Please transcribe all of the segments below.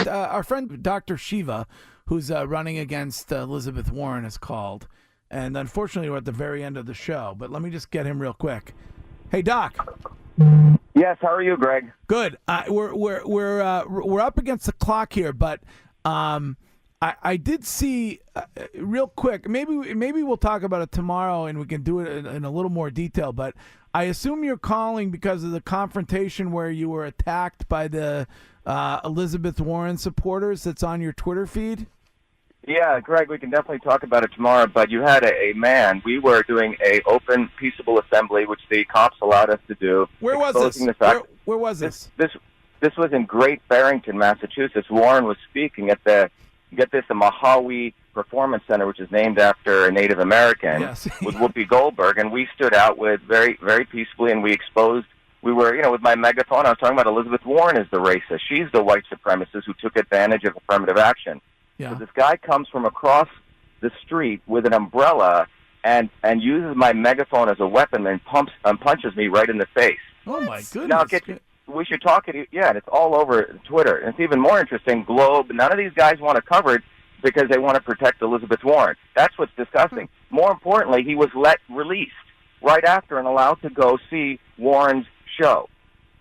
Our friend Dr. Shiva, who's running against Elizabeth Warren, is called. And unfortunately, we're at the very end of the show. But let me just get him real quick. Hey, Doc. Yes, how are you, Greg? Good. We're up against the clock here, but I did see real quick. Maybe we'll talk about it tomorrow, and we can do it in a little more detail. But I assume you're calling because of the confrontation where you were attacked by the Elizabeth Warren supporters. That's on your Twitter feed. Yeah, Greg, we can definitely talk about it tomorrow, but you had a man. We were doing a open, peaceable assembly, which the cops allowed us to do. Where was this? Where was this? This was in Great Barrington, Massachusetts. Warren was speaking at the Mahawai Performance Center, which is named after a Native American, yes. with Whoopi Goldberg, and we stood out with very, very peacefully, and we exposed. We were, with my megaphone, I was talking about Elizabeth Warren is the racist. She's the white supremacist who took advantage of affirmative action. Yeah. So this guy comes from across the street with an umbrella and uses my megaphone as a weapon and punches me right in the face. Oh, my goodness. Now, we should talk. Yeah, and it's all over Twitter. And it's even more interesting. Globe. None of these guys want to cover it because they want to protect Elizabeth Warren. That's what's disgusting. More importantly, he was released right after and allowed to go see Warren's show.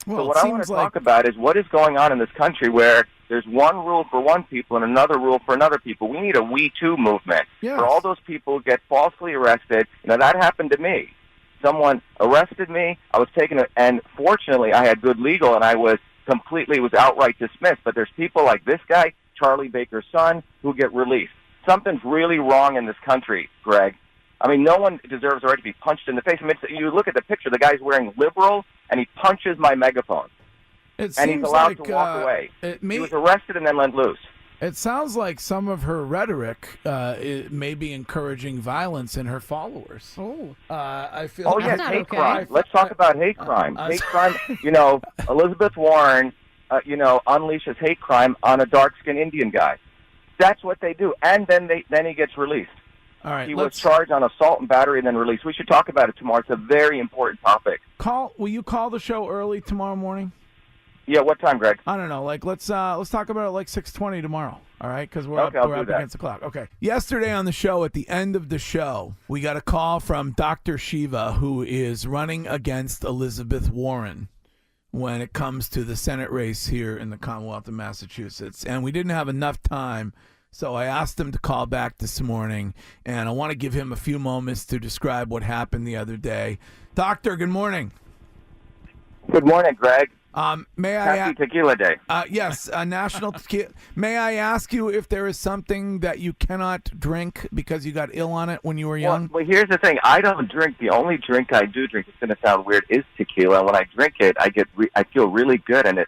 Well, so what I want to talk about is what is going on in this country where there's one rule for one people and another rule for another people. We need a We Too movement. Yes. For all those people who get falsely arrested. That happened to me. Someone arrested me. I was taken, and fortunately, I had good legal, and I was outright dismissed. But there's people like this guy, Charlie Baker's son, who get released. Something's really wrong in this country, Greg. I mean, no one deserves the right to be punched in the face. I mean, you look at the picture, the guy's wearing liberal, and he punches my megaphone. And he's allowed to walk away. He was arrested and then let loose. It sounds like some of her rhetoric may be encouraging violence in her followers. Oh, I feel. Oh, yes, hate crime. Let's talk about hate crime. Hate crime. Elizabeth Warren, unleashes hate crime on a dark-skinned Indian guy. That's what they do, and then he gets released. All right, he was charged on assault and battery and then released. We should talk about it tomorrow. It's a very important topic. Will you call the show early tomorrow morning? Yeah, what time, Greg? I don't know. Let's talk about it like 6:20 tomorrow. All right, because we're up against the clock. Okay. Yesterday on the show, at the end of the show, we got a call from Dr. Shiva, who is running against Elizabeth Warren when it comes to the Senate race here in the Commonwealth of Massachusetts, and we didn't have enough time. So I asked him to call back this morning, and I want to give him a few moments to describe what happened the other day. Doctor, good morning. Good morning, Greg. Happy Tequila Day. Yes, National Tequila. May I ask you if there is something that you cannot drink because you got ill on it when you were young? Well, here's the thing. I don't drink. The only drink I do drink, it's going to sound weird, is tequila. When I drink it, I feel really good, and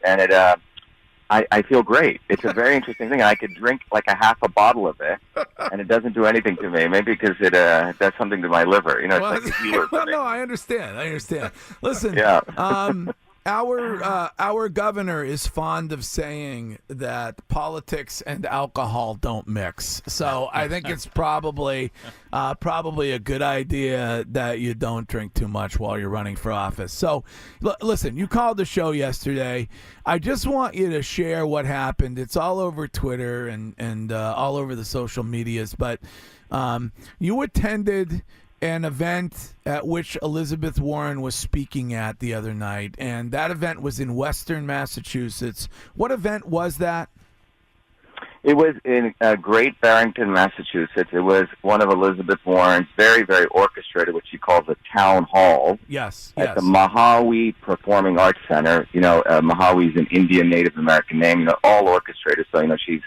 I feel great. It's a very interesting thing. I could drink like a half a bottle of it, and it doesn't do anything to me. Maybe because it does something to my liver. It's like a healer for me. No, I understand. Listen, yeah. Our governor is fond of saying that politics and alcohol don't mix. So I think it's probably a good idea that you don't drink too much while you're running for office. So listen, you called the show yesterday. I just want you to share what happened. It's all over Twitter and all over the social medias. But you attended an event at which Elizabeth Warren was speaking at the other night, and that event was in Western Massachusetts. What event was that? It was in Great Barrington, Massachusetts. It was one of Elizabeth Warren's very, very orchestrated, what she calls a town hall. Yes. At the Mahawai Performing Arts Center. Mahawai is an Indian Native American name, all orchestrated. So, she's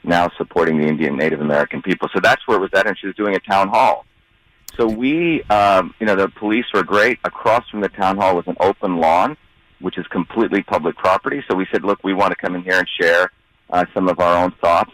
now supporting the Indian Native American people. So that's where it was at, and she was doing a town hall. So we, the police were great. Across from the town hall was an open lawn, which is completely public property. So we said, look, we want to come in here and share some of our own thoughts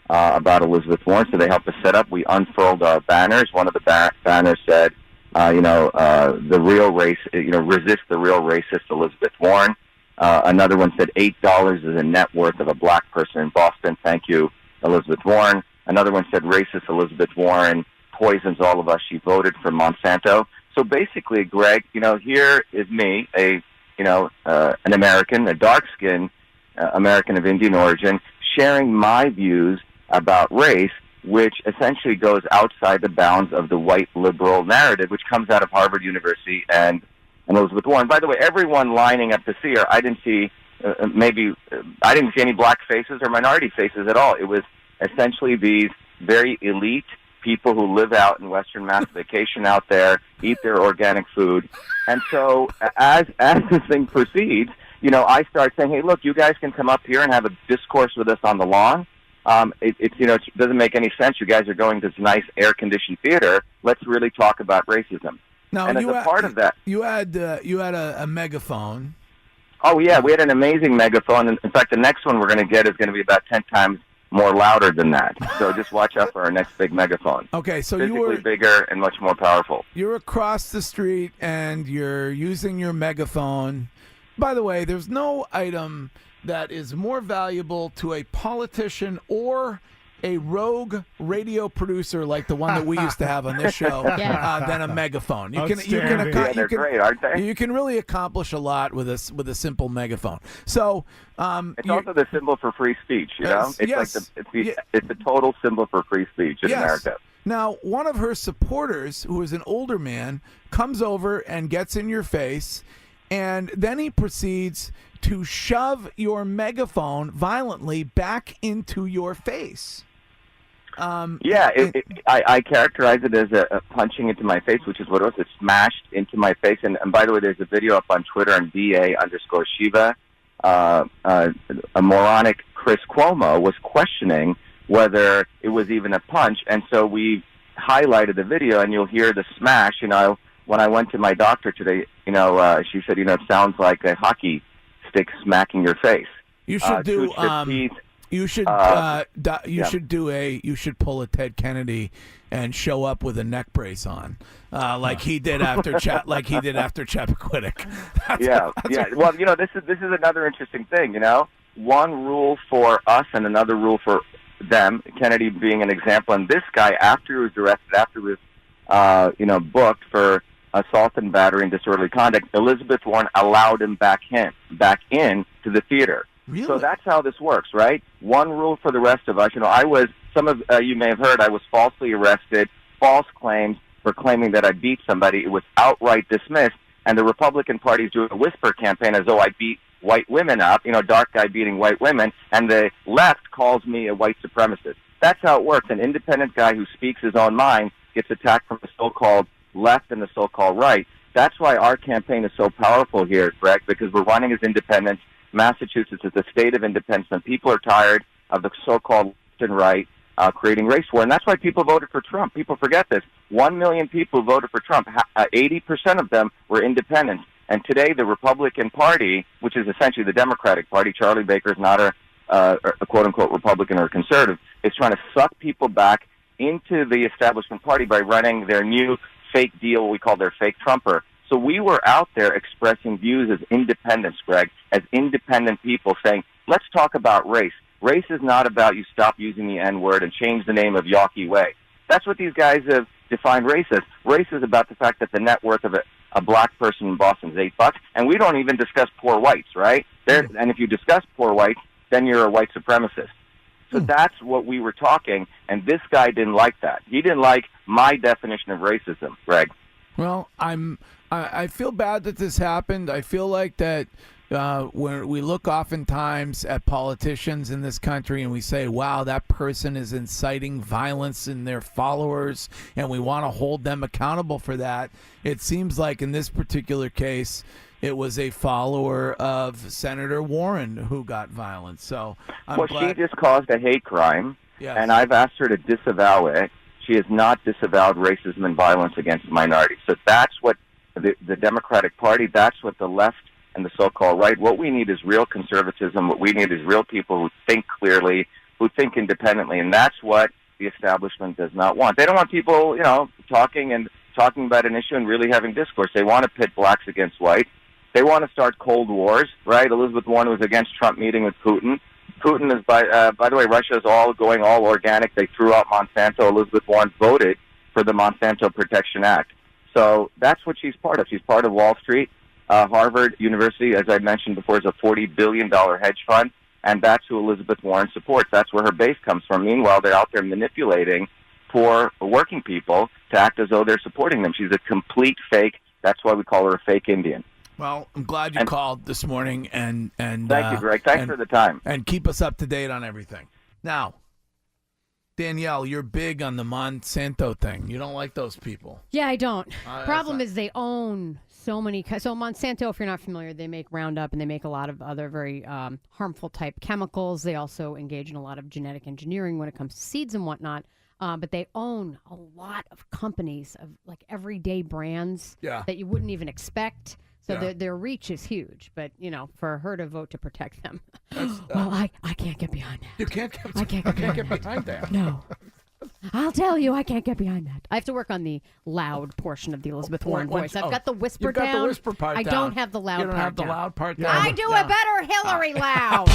about Elizabeth Warren. So they helped us set up. We unfurled our banners. One of the banners said, the real race, resist the real racist Elizabeth Warren. Another one said $8 is a net worth of a black person in Boston. Thank you, Elizabeth Warren. Another one said racist Elizabeth Warren poisons all of us. She voted for Monsanto. So basically, Greg, here is me, a an American, a dark-skinned American of Indian origin, sharing my views about race, which essentially goes outside the bounds of the white liberal narrative, which comes out of Harvard University and Elizabeth Warren. By the way, everyone lining up to see her, I didn't see any black faces or minority faces at all. It was essentially these very elite people who live out in Western Mass, vacation out there, eat their organic food. And so as this thing proceeds, I start saying, hey, look, you guys can come up here and have a discourse with us on the lawn. It doesn't make any sense. You guys are going to this nice air-conditioned theater. Let's really talk about racism. Now, and as a part of that, you had a megaphone. Oh yeah, we had an amazing megaphone. In fact, the next one we're going to get is going to be about 10 times more louder than that. So just watch out for our next big megaphone. Okay, so physically bigger and much more powerful. You're across the street and you're using your megaphone. By the way, there's no item that is more valuable to a politician or a rogue radio producer like the one that we used to have on this show than a megaphone. They're great, aren't they? You can really accomplish a lot with a simple megaphone. So it's also the symbol for free speech. It's it's the total symbol for free speech in America. Now, one of her supporters, who is an older man, comes over and gets in your face, and then he proceeds to shove your megaphone violently back into your face. I characterize it as a punching into my face, which is what it was. It smashed into my face. And by the way, there's a video up on Twitter on BA_Shiva. A moronic Chris Cuomo was questioning whether it was even a punch. And so we highlighted the video, and you'll hear the smash. When I went to my doctor today, she said, it sounds like a hockey stick smacking your face. You should You should pull a Ted Kennedy and show up with a neck brace on, like he did after Chappaquiddick. Well, this is another interesting thing. One rule for us and another rule for them. Kennedy being an example, and this guy, after he was arrested, after he was booked for assault and battery and disorderly conduct, Elizabeth Warren allowed him back in to the theater. Really? So that's how this works, right? One rule for the rest of us. Some of you may have heard, I was falsely arrested, false claims for claiming that I beat somebody. It was outright dismissed, and the Republican Party is doing a whisper campaign as though I beat white women up, dark guy beating white women, and the left calls me a white supremacist. That's how it works. An independent guy who speaks his own mind gets attacked from the so-called left and the so-called right. That's why our campaign is so powerful here, Greg, because we're running as independents. Massachusetts is a state of independence, and people are tired of the so-called left and right creating race war, and that's why people voted for Trump. People forget this. 1 million people voted for Trump. 80% of them were independents, and today the Republican Party, which is essentially the Democratic Party, Charlie Baker is not a quote-unquote Republican or conservative, is trying to suck people back into the establishment party by running their new fake deal, we call their fake Trumper. So we were out there expressing views as independents, Greg, as independent people saying, let's talk about race. Race is not about you stop using the N-word and change the name of Yawkey Way. That's what these guys have defined race as. Race is about the fact that the net worth of a black person in Boston is $8, and we don't even discuss poor whites, right? And if you discuss poor whites, then you're a white supremacist. So that's what we were talking, and this guy didn't like that. He didn't like my definition of racism, Greg. Well, I feel bad that this happened. I feel like that when we look oftentimes at politicians in this country and we say, wow, that person is inciting violence in their followers and we want to hold them accountable for that. It seems like in this particular case, it was a follower of Senator Warren who got violent. So she just caused a hate crime, yes. And I've asked her to disavow it. She has not disavowed racism and violence against minorities. So that's what the Democratic Party, that's what the left and the so-called right, what we need is real conservatism. What we need is real people who think clearly, who think independently, and that's what the establishment does not want. They don't want people, talking about an issue and really having discourse. They want to pit blacks against whites. They want to start Cold Wars, right? Elizabeth Warren was against Trump meeting with Putin. Putin is, by the way, Russia is going all organic. They threw out Monsanto. Elizabeth Warren voted for the Monsanto Protection Act. So that's what she's part of. She's part of Wall Street. Harvard University, as I mentioned before, is a $40 billion hedge fund, and that's who Elizabeth Warren supports. That's where her base comes from. Meanwhile, they're out there manipulating poor working people to act as though they're supporting them. She's a complete fake. That's why we call her a fake Indian. Well, I'm glad you called this morning, and thank you, Greg. Thanks for the time. And keep us up to date on everything. Now, Danielle, you're big on the Monsanto thing. You don't like those people. Yeah, I don't. Problem is they own so many. So Monsanto, if you're not familiar, they make Roundup and they make a lot of other very harmful type chemicals. They also engage in a lot of genetic engineering when it comes to seeds and whatnot. But they own a lot of companies of like everyday brands that you wouldn't even expect. So their reach is huge. But, for her to vote to protect them, well, I can't get behind that. You can't get, I can't get behind that. No. I'll tell you, I can't get behind that. I have to work on the loud portion of the Elizabeth Warren voice. I've got the whisper down. You've got the whisper part down. I don't have the loud part down. You don't have the loud part down. I do a better Hillary loud.